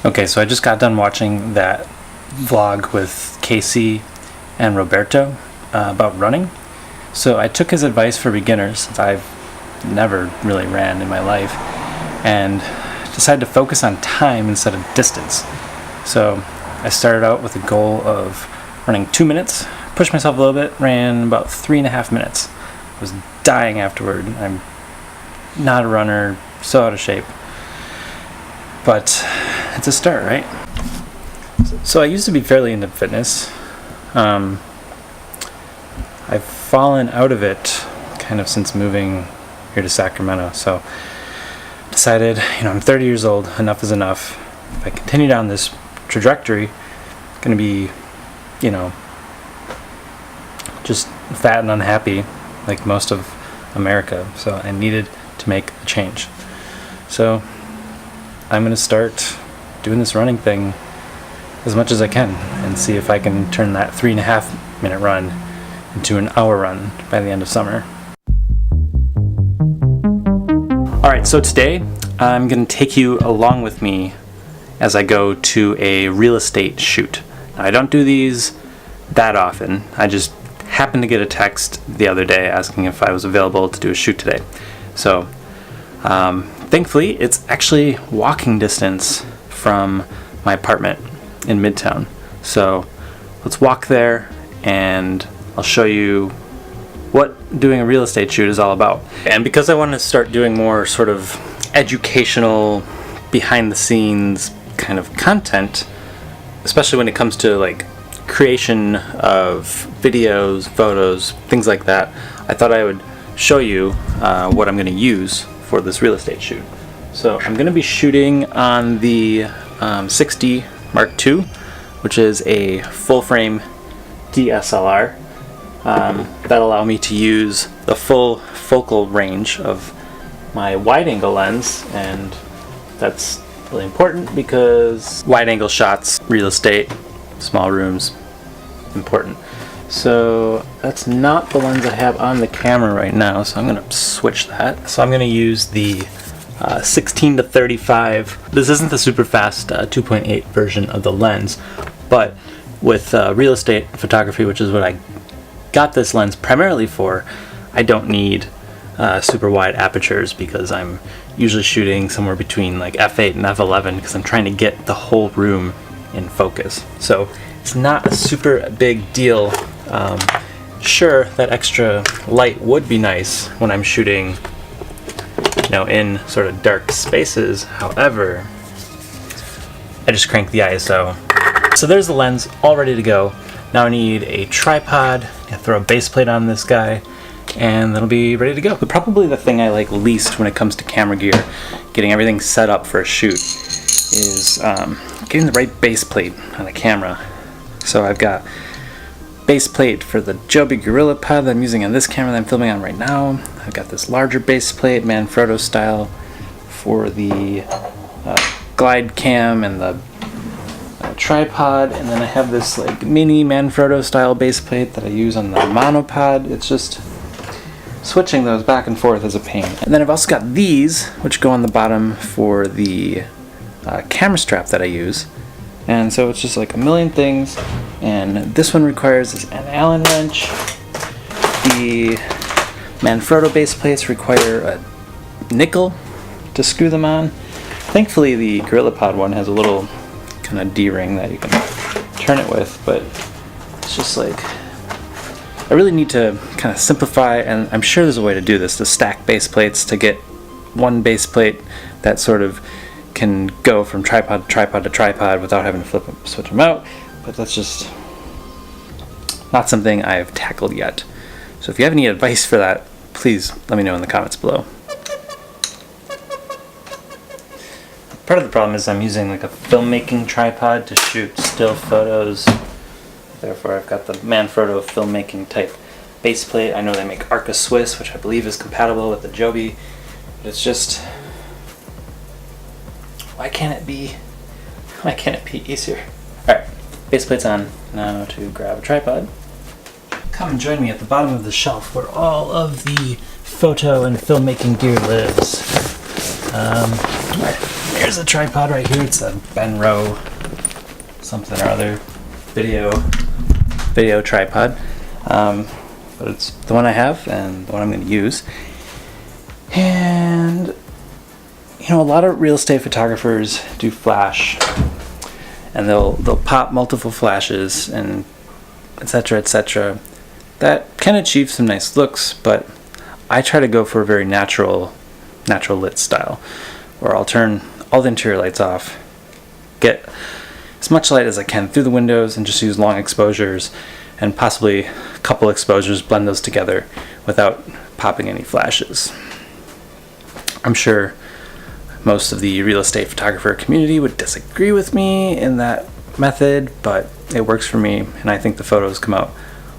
Okay, so I just got done watching that vlog with Casey and Roberto about running. So I took his advice for beginners, since I've never really ran in my life, and decided to focus on time instead of distance. So I started out with a goal of running 2 minutes, pushed myself a little bit, ran about 3.5 minutes. I was dying afterward. I'm not a runner, so out of shape. But it's a start, right? So I used to be fairly into fitness. I've fallen out of it kind of since moving here to Sacramento. So decided, I'm 30 years old, enough is enough. If I continue down this trajectory, I'm going to be, just fat and unhappy like most of America. So I needed to make a change. So I'm going to start doing this running thing as much as I can and see if I can turn that 3.5 minute run into an hour run by the end of summer. Alright, so today I'm going to take you along with me as I go to a real estate shoot. Now, I don't do these that often. I just happened to get a text the other day asking if I was available to do a shoot today. So thankfully it's actually walking distance from my apartment in Midtown. So let's walk there and I'll show you what doing a real estate shoot is all about. And because I want to start doing more sort of educational, behind the scenes kind of content, especially when it comes to like creation of videos, photos, things like that, I thought I would show you what I'm going to use for this real estate shoot. So I'm going to be shooting on the 6D Mark II, which is a full frame DSLR. That'll allow me to use the full focal range of my wide angle lens, and that's really important because wide angle shots, real estate, small rooms, important. So that's not the lens I have on the camera right now, so I'm going to switch that. So I'm going to use the 16-35. This isn't the super fast 2.8 version of the lens, but with real estate photography, which is what I got this lens primarily for, I don't need super wide apertures because I'm usually shooting somewhere between like f8 and f11 because I'm trying to get the whole room in focus. So it's not a super big deal. Sure, that extra light would be nice when I'm shooting in sort of dark spaces. However, I just crank the ISO. So there's the lens all ready to go. Now I need a tripod, I throw a base plate on this guy, and that'll be ready to go. But probably the thing I like least when it comes to camera gear, getting everything set up for a shoot, is getting the right base plate on a camera. So I've got base plate for the Joby GorillaPod that I'm using on this camera that I'm filming on right now. I've got this larger base plate, Manfrotto style, for the glide cam and the tripod, and then I have this like mini Manfrotto style base plate that I use on the monopod. It's just switching those back and forth is a pain. And then I've also got these, which go on the bottom for the camera strap that I use. And so it's just like a million things, and this one requires an Allen wrench. The Manfrotto base plates require a nickel to screw them on. Thankfully the GorillaPod one has a little kind of D-ring that you can turn it with, but it's just like, I really need to kind of simplify, and I'm sure there's a way to do this, to stack base plates to get one base plate that sort of can go from tripod to tripod to tripod without having to switch them out, but that's just not something I've tackled yet. So if you have any advice for that, please let me know in the comments below. Part of the problem is I'm using like a filmmaking tripod to shoot still photos. Therefore I've got the Manfrotto filmmaking type base plate. I know they make Arca Swiss, which I believe is compatible with the Joby, but it's just, why can't it be easier? Alright, base plate's on. Now to grab a tripod. Come and join me at the bottom of the shelf where all of the photo and filmmaking gear lives. Here's a tripod right here. It's a Benro something or other video tripod. But it's the one I have and the one I'm going to use. And you know, a lot of real estate photographers do flash, and they'll pop multiple flashes and etc. etc. That can achieve some nice looks, but I try to go for a very natural lit style, where I'll turn all the interior lights off, get as much light as I can through the windows, and just use long exposures and possibly a couple exposures, blend those together without popping any flashes. I'm sure most of the real estate photographer community would disagree with me in that method, but it works for me, and I think the photos come out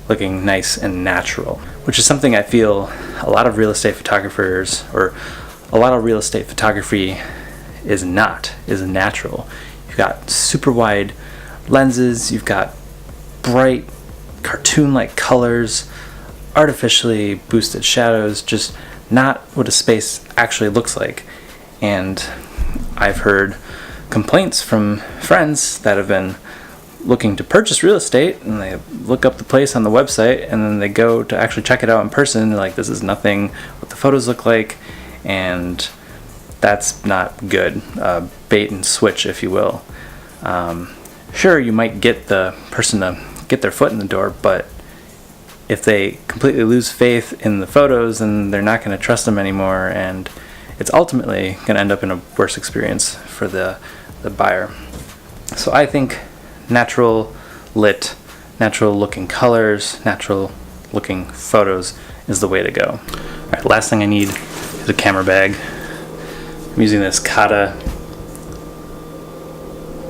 looking nice and natural, which is something I feel a lot of real estate photographers, or a lot of real estate photography is natural. You've got super wide lenses, you've got bright cartoon-like colors, artificially boosted shadows, just not what a space actually looks like. And I've heard complaints from friends that have been looking to purchase real estate, and they look up the place on the website, and then they go to actually check it out in person, and they're like, this is nothing what the photos look like, and that's not good. Bait and switch, if you will. Sure, you might get the person to get their foot in the door, but if they completely lose faith in the photos, then they're not going to trust them anymore, and it's ultimately going to end up in a worse experience for the buyer. So I think natural lit, natural looking colors, natural looking photos is the way to go. All right, last thing I need is a camera bag. I'm using this Kata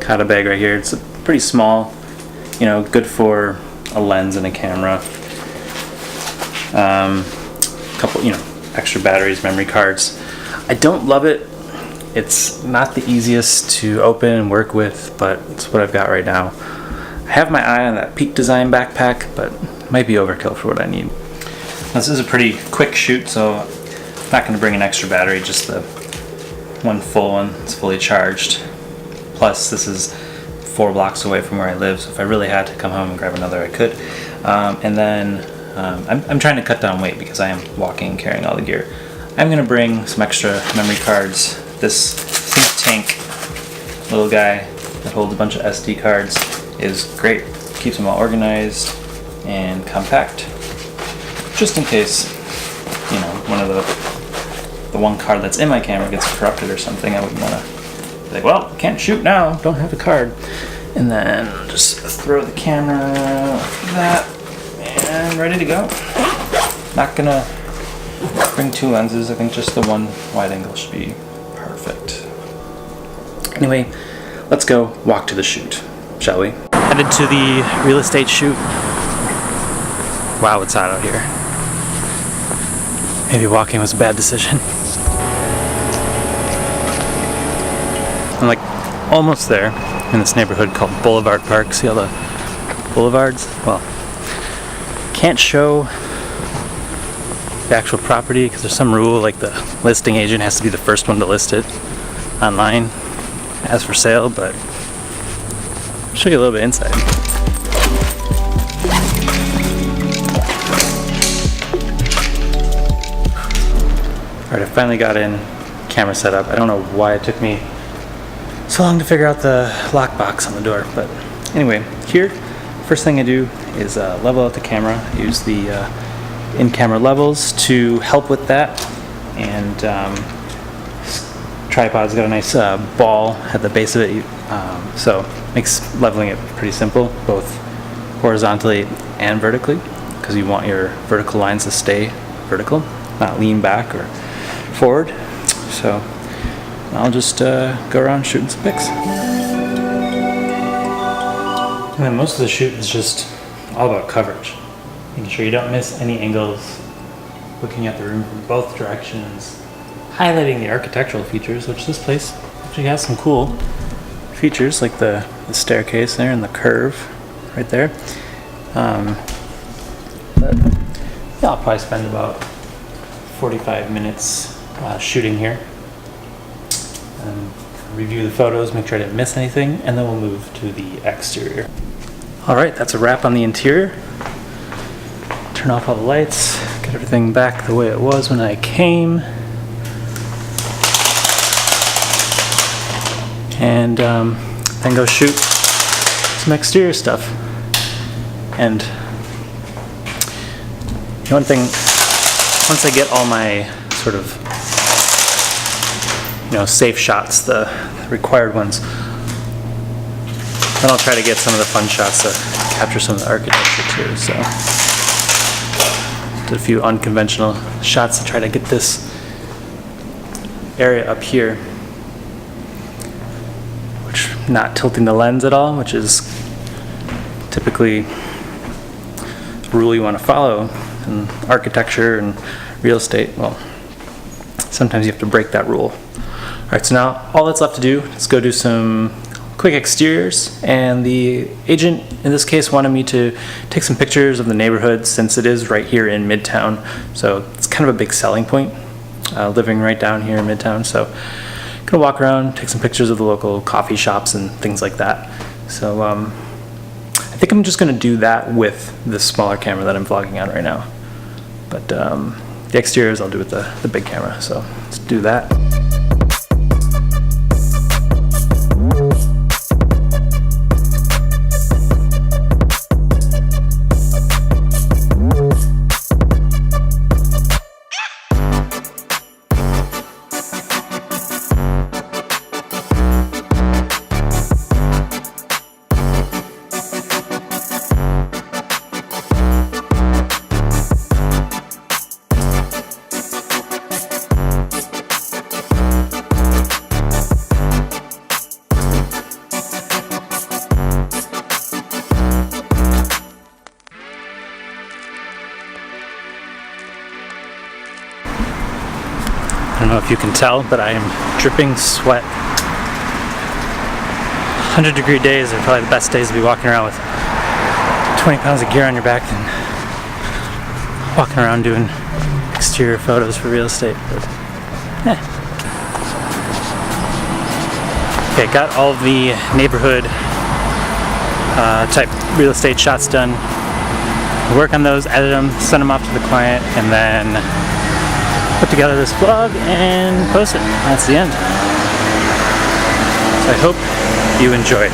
bag right here. It's pretty small, you know, good for a lens and a camera. Couple, you know, extra batteries, memory cards. I don't love it. It's not the easiest to open and work with, but it's what I've got right now. I have my eye on that Peak Design backpack, but it might be overkill for what I need. This is a pretty quick shoot, so I'm not going to bring an extra battery, just the one full one. It's fully charged. Plus, this is 4 blocks away from where I live, so if I really had to come home and grab another, I could. And then I'm trying to cut down weight because I am walking and carrying all the gear. I'm going to bring some extra memory cards. This think tank little guy that holds a bunch of SD cards is great. Keeps them all organized and compact. Just in case, you know, one of the one card that's in my camera gets corrupted or something, I wouldn't want to be like, well, can't shoot now, don't have a card. And then just throw the camera like that and ready to go. Not gonna bring 2 lenses. I think just the one wide angle should be perfect. Anyway, let's go walk to the shoot, shall we? Headed to the real estate shoot. Wow, it's hot out here. Maybe walking was a bad decision. I'm like almost there in this neighborhood called Boulevard Park. See all the boulevards? Well, can't show the actual property because there's some rule, like the listing agent has to be the first one to list it online as for sale, but I'll show you a little bit inside. Alright, I finally got in, camera set up. I don't know why it took me so long to figure out the lockbox on the door, but anyway, here, first thing I do is level out the camera. Use the in-camera levels to help with that, and tripod's got a nice ball at the base of it, so makes leveling it pretty simple, both horizontally and vertically, because you want your vertical lines to stay vertical, not lean back or forward. So I'll just go around shooting some pics. And then most of the shoot is just all about coverage. Making sure you don't miss any angles, looking at the room from both directions, highlighting the architectural features, which this place actually has some cool features, like the staircase there and the curve right there. But yeah, I'll probably spend about 45 minutes shooting here. And review the photos, make sure I didn't miss anything, and then we'll move to the exterior. All right, that's a wrap on the interior. Turn off all the lights, get everything back the way it was when I came. And then go shoot some exterior stuff. And one thing, once I get all my sort of, safe shots, the required ones, then I'll try to get some of the fun shots to capture some of the architecture too. So, did a few unconventional shots to try to get this area up here, which not tilting the lens at all, which is typically a rule you want to follow in architecture and real estate. Well, sometimes you have to break that rule. All right, so now all that's left to do is go do some quick exteriors, and the agent in this case wanted me to take some pictures of the neighborhood since it is right here in Midtown. So it's kind of a big selling point, living right down here in Midtown. So I'm gonna walk around, take some pictures of the local coffee shops and things like that. So I think I'm just gonna do that with the smaller camera that I'm vlogging on right now. But the exteriors I'll do with the big camera. So let's do that. I don't know if you can tell, but I am dripping sweat. 100-degree days are probably the best days to be walking around with 20 pounds of gear on your back than walking around doing exterior photos for real estate. But, Okay, got all of the neighborhood type real estate shots done. I'll work on those, edit them, send them off to the client, and then put together this vlog and post it. That's the end. So I hope you enjoyed.